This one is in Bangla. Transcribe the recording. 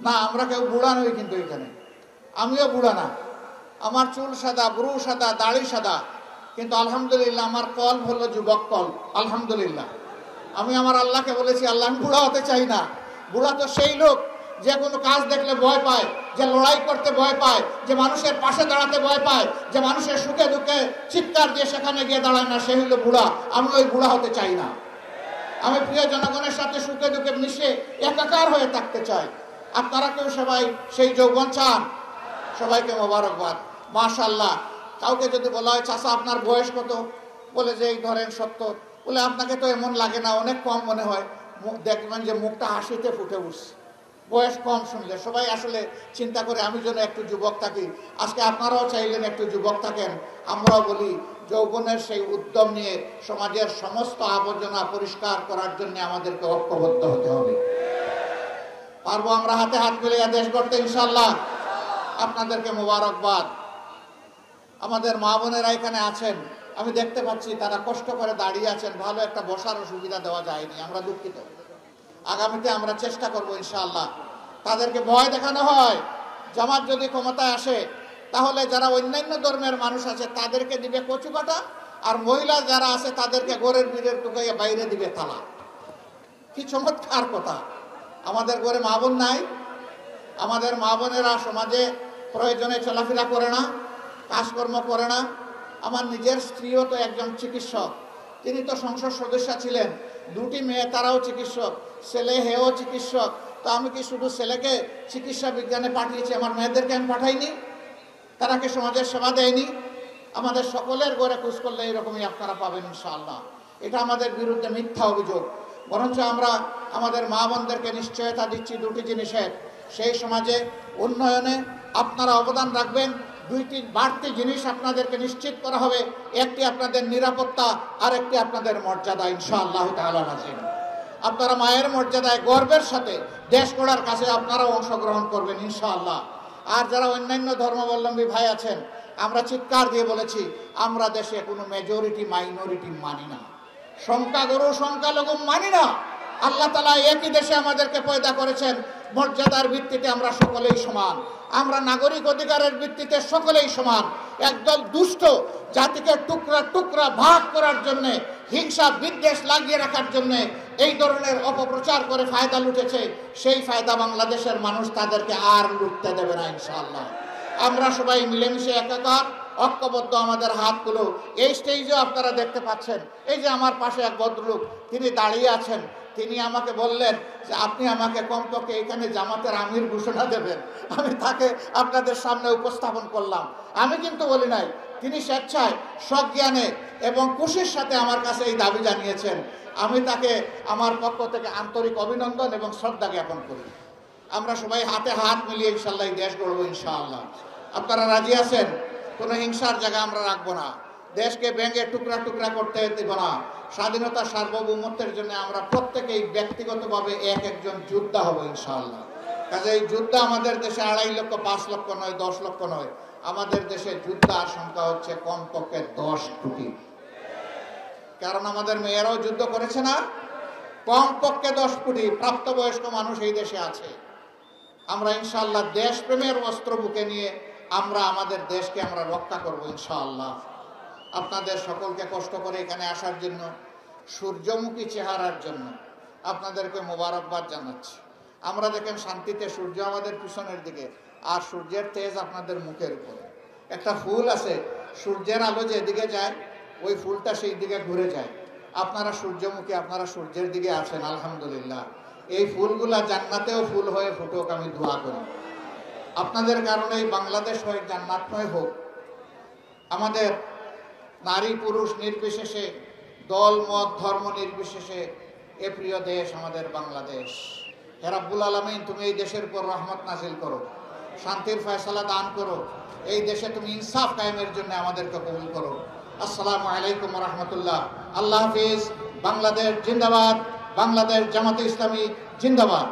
না, আমরা কেউ বুড়া নই, কিন্তু এখানে আমিও বুড়া না। আমার চুল সাদা, ব্রু সাদা, দাড়ি সাদা, কিন্তু আলহামদুলিল্লাহ আমার কল হলো যুবক কল। আলহামদুলিল্লাহ আমি আমার আল্লাহকে বলেছি, আল্লাহ আমি বুড়া হতে চাই না। বুড়া তো সেই লোক যে কোনো কাজ দেখলে ভয় পায়, যে লড়াই করতে ভয় পায়, যে মানুষের পাশে দাঁড়াতে ভয় পায়, যে মানুষের সুখে দুঃখে চিৎকার দিয়ে সেখানে গিয়ে দাঁড়ায় না, সে হলো বুড়া। আমি ওই বুড়া হতে চাই না। আমি প্রিয় জনগণের সাথে সুখে দুঃখে মিশে একাকার হয়ে থাকতে চাই। আপনারা কেউ সবাই সেই যৌবন চান? সবাইকে মোবারকবাদ। মাশাআল্লাহ। কাউকে যদি বলা হয় চাচা আপনার বয়স কত, বলে যে এই ধরেন 70, বলে আপনাকে তো এমন লাগে না, অনেক কম মনে হয়। দেখবেন যে মুখটা হাসিতে ফুটে উঠছে বয়স কম শুনলে। সবাই আসলে চিন্তা করে আমি যেন একটু যুবক থাকি। আজকে আপনারাও চাইলেন একটু যুবক থাকেন। আমরাও বলি যৌবনের সেই উদ্যম নিয়ে সমাজের সমস্ত আবর্জনা পরিষ্কার করার জন্য আমাদেরকে ঐক্যবদ্ধ হতে হবে। পারবো আমরা হাতে হাত মিলিয়ে দেশ গড়তে ইনশাআল্লাহ। আপনাদেরকে মোবারকবাদ। আমাদের মা বোনেরা এখানে আছেন, আমি দেখতে পাচ্ছি তারা কষ্ট করে দাঁড়িয়ে আছেন। ভালো একটা বসারও সুবিধা দেওয়া যায়নি, আমরা দুঃখিত। আগামীতে আমরা চেষ্টা করবো ইনশাআল্লাহ। তাদেরকে ভয় দেখানো হয়, জামাত যদি ক্ষমতায় আসে তাহলে যারা অন্যান্য ধর্মের মানুষ আছে তাদেরকে দিবে কচু কাটা, আর মহিলা যারা আছে তাদেরকে ঘরের বীরের টুকাইয়া বাইরে দিবে তালা। কি চমৎকার কথা! আমাদের ঘরে মা বোন নাই? আমাদের মা বোনেরা সমাজে প্রয়োজনে চলাফেরা করে না, কাজকর্ম করে না। আমার নিজের স্ত্রীও তো একজন চিকিৎসক, তিনি তো সংসদ সদস্য ছিলেন। দুটি মেয়ে, তারাও চিকিৎসক, ছেলে হেও চিকিৎসক। তো আমি কি শুধু ছেলেকে চিকিৎসা বিজ্ঞানে পাঠিয়েছি, আমার মেয়েদেরকে আমি পাঠাইনি? তারা কি সমাজের সেবা দেয়নি? আমাদের সকলের ঘরে খোঁজ করলে এরকমই আপনারা পাবেন ইনশাআল্লাহ। এটা আমাদের বিরুদ্ধে মিথ্যা অভিযোগ। বরঞ্চ আমরা আমাদের মা বোনদেরকে নিশ্চয়তা দিচ্ছি দুটি জিনিসের। সেই সমাজে উন্নয়নে আপনারা অবদান রাখবেন। দুইটি বাড়তি জিনিস আপনাদেরকে নিশ্চিত করা হবে। একটি আপনাদের নিরাপত্তা, আর একটি আপনাদের মর্যাদা ইনশাআল্লাহ তাআলা নাযিল। আপনারা মায়ের মর্যাদায় গর্বের সাথে দেশ গড়ার কাছে আপনারাও অংশগ্রহণ করবেন ইনশাআল্লাহ। আর যারা অন্যান্য ধর্মাবলম্বী ভাই আছেন, আমরা চিৎকার দিয়ে বলেছি, আমরা দেশে কোনো মেজরিটি মাইনরিটি মানি না, সংখ্যাগুরু সংখ্যালঘু মানি না। আল্লাহ তাআলা একই দেশে আমাদেরকে পয়দা করেছেন, মর্যাদার ভিত্তিতে আমরা সকলেই সমান। আমরা নাগরিক অধিকারের ভিত্তিতে সকলেই সমান। একদল দুষ্ট জাতিকে টুকরা টুকরা ভাগ করার জন্য, হিংসা বিদ্বেষ লাগিয়ে রাখার জন্য এই ধরনের অপপ্রচার করে ফায়দা লুটেছে। সেই ফায়দা বাংলাদেশের মানুষ তাদেরকে আর লুটতে দেবে না ইনশাআল্লাহ। আমরা সবাই মিলেমিশে একাকার, ঐক্যবদ্ধ আমাদের হাতগুলো। এই স্টেজেও আপনারা দেখতে পাচ্ছেন, এই যে আমার পাশে এক ভদ্রলোক, তিনি দাঁড়িয়ে আছেন। তিনি আমাকে বললেন যে আপনি আমাকে কমপক্ষে এখানে জামাতের আমির ঘোষণা দেবেন। আমি তাকে আপনাদের সামনে উপস্থাপন করলাম। আমি কিন্তু বলি নাই, তিনি স্বেচ্ছায় সজ্ঞানে এবং খুশির সাথে আমার কাছে এই দাবি জানিয়েছেন। আমি তাকে আমার পক্ষ থেকে আন্তরিক অভিনন্দন এবং শ্রদ্ধা জ্ঞাপন করি। আমরা সবাই হাতে হাত মিলিয়ে ইনশাআল্লাহ এই দেশ গড়ব ইনশাআল্লাহ। আপনারা রাজি আছেন? কোনো হিংসার জায়গা আমরা রাখবো না, দেশকে ভেঙে টুকরা টুকরা করতে দেব না। স্বাধীনতা সার্বভৌমত্বের জন্য আমরা প্রত্যেকেই ব্যক্তিগতভাবে এক একজন যোদ্ধা হব ইনশাআল্লাহ। কাজে এই যুদ্ধ আমাদের দেশে 2.5 লক্ষ, 5 লক্ষ নয়, 10 লক্ষ নয়। আমাদের দেশে যোদ্ধার সংখ্যা হচ্ছে কমপক্ষে 10 কোটি। কারণ আমাদের মেয়েরাও যুদ্ধ করেছে না? কমপক্ষে 10 কোটি প্রাপ্তবয়স্ক মানুষ এই দেশে আছে। আমরা ইনশাআল্লাহ দেশপ্রেমের অস্ত্র বুকে নিয়ে আমরা আমাদের দেশকে আমরা রক্ষা করব ইনশাআল্লাহ। আপনাদের সকলকে কষ্ট করে এখানে আসার জন্য, সূর্যমুখী চেহারার জন্য আপনাদেরকে মোবারকবাদ জানাচ্ছি। আমরা দেখেন শান্তিতে সূর্য আমাদের পিছনের দিকে, আর সূর্যের তেজ আপনাদের মুখের উপরে। একটা ফুল আছে, সূর্যের আলো যেদিকে যায় ওই ফুলটা সেই দিকে ঘুরে যায়। আপনারা সূর্যমুখী, আপনারা সূর্যের দিকে আছেন আলহামদুলিল্লাহ। এই ফুলগুলা জান্নাতেও ফুল হয়ে ফুটুক, আমি দোয়া করি। আপনাদের কারণে এই বাংলাদেশ হয় জান্নাতময় হোক। আমাদের নারী পুরুষ নির্বিশেষে, দল মত ধর্ম নির্বিশেষে এ প্রিয় দেশ আমাদের বাংলাদেশ। হে রাব্বুল আলামিন, তুমি এই দেশের উপর রহমত নাজিল করো, শান্তির ফয়সালা দান করো। এই দেশে তুমি ইনসাফ কায়েমের জন্য আমাদেরকে কবুল করো। আসসালামু আলাইকুম ওয়া রাহমাতুল্লাহ। আল্লাহ হাফিজ। বাংলাদেশ জিন্দাবাদ। বাংলাদেশ জামাতে ইসলামী জিন্দাবাদ।